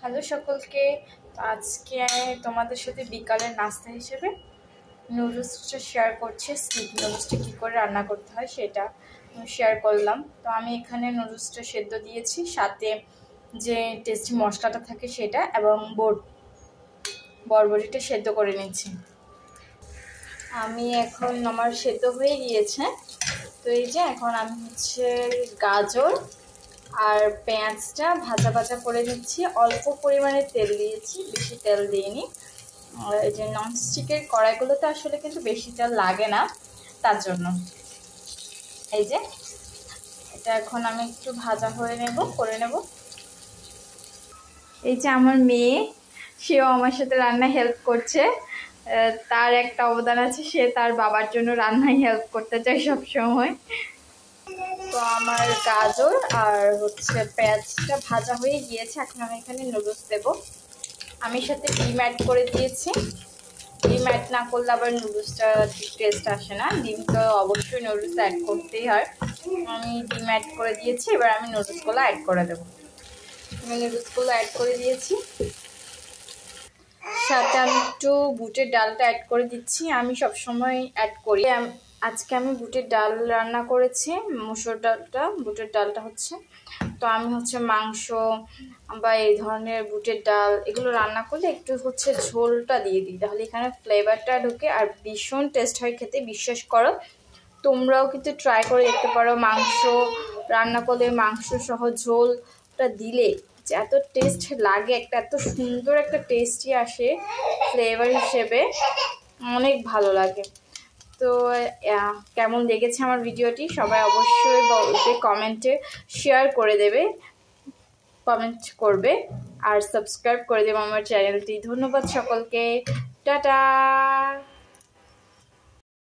Hello সকলকে। আজকে তোমাদের সাথে বিকালের নাস্তা হিসেবে নুডলসটা শেয়ার করছি। স্কিপ নুডলসটা কী করে রান্না করতে হয় সেটা শেয়ার করলাম। তো আমি এখানে নুডলসটা সেদ্ধ দিয়েছি, সাথে যে টেস্টি মশলাটা থাকে সেটা, এবং বরবটিটা সেদ্ধ করে নিচ্ছি। আমি এখন আমার সেদ্ধ হয়ে গিয়েছে। তো এই যে এখন আমি গাজর আর পেঁয়াজটা ভাজা ভাজা করে নিচ্ছি। অল্প পরিমাণে তেল দিয়েছি, বেশি তেল দিইনি। এই যে ননস্টিকের কড়াইগুলোতে আসলে কিন্তু বেশি তেল লাগে না, তার জন্য। এই যে এটা এখন আমি একটু ভাজা করে নেব। এই যে আমার মেয়ে, সেও আমার সাথে রান্না হেল্প করছে। তার একটা অবদান আছে, সে তার বাবার জন্য রান্নায় হেল্প করতে চায় সব সময়। তো আমার গাজর আর পেঁয়াজটা ভাজা হয়ে গিয়েছে। এখন আমি এখানে নুডলস দেবো। আমি সাথে ডিম অ্যাড করে দিয়েছি। ডিম অ্যাড না করলে আবার নুডলসটা ঠিক টেস্ট আসে না। ডিম তো অবশ্যই নুডলস অ্যাড করতেই হয়। আমি ডিম অ্যাড করে দিয়েছি, এবার আমি নুডলসগুলো অ্যাড করে দেবো। আমি নুডলসগুলো অ্যাড করে দিয়েছি, সাথে আমি একটু বুটের ডালটা অ্যাড করে দিচ্ছি। আমি সবসময় অ্যাড করি। আজকে আমি বুটের ডাল রান্না করেছি, মুসুর ডালটা, বুটের ডালটা তো আমি মাংস বা এই ধরনের বুটের ডাল এগুলো রান্না করলে একটু ঝোলটা দিয়ে দিই, তাহলে এখানে ফ্লেভারটা ঢুকে আর ভীষণ টেস্ট হয় খেতে। বিশ্বাস করো, তোমরাও কিন্তু ট্রাই করে দেখতে পারো। মাংস রান্না করলে মাংস সহ ঝোলটা দিলে যে এত টেস্ট লাগে, এত সুন্দর একটা টেস্টই আসে ফ্লেভার হিসেবে, অনেক ভালো লাগে। তো কেমন লেগেছে আমার ভিডিওটি সবাই অবশ্যই বলবে, কমেন্টে শেয়ার করে দেবে, কমেন্ট করবে আর সাবস্ক্রাইব করে দেবে আমার চ্যানেলটি। ধন্যবাদ সকলকে, টাটা।